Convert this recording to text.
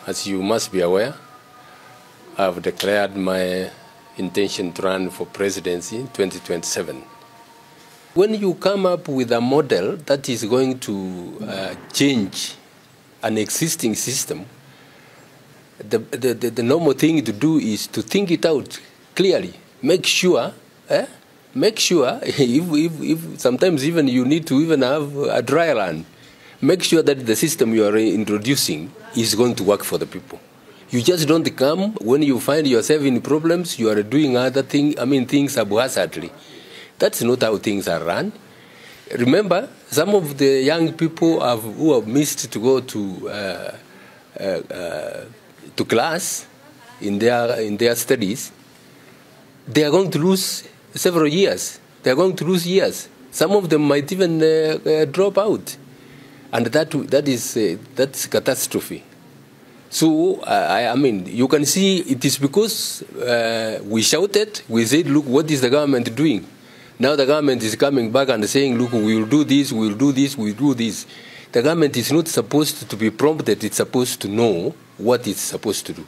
as you must be aware, I've declared my intention to run for presidency in 2027. When you come up with a model that is going to change an existing system, the normal thing to do is to think it out clearly. Make sure, if sometimes even you need to even have a dry run, make sure that the system you are introducing is going to work for the people. You just don't come when you find yourself in problems, you are doing other things, things haphazardly. That's not how things are run. Remember, some of the young people who have missed to go to class in their studies, they are going to lose several years. They are going to lose years. Some of them might even drop out, and that's catastrophe. So you can see it is because we shouted, we said, look, what is the government doing? Now the government is coming back and saying, look, we will do this, we will do this, we will do this. The government is not supposed to be prompted, it's supposed to know what it's supposed to do.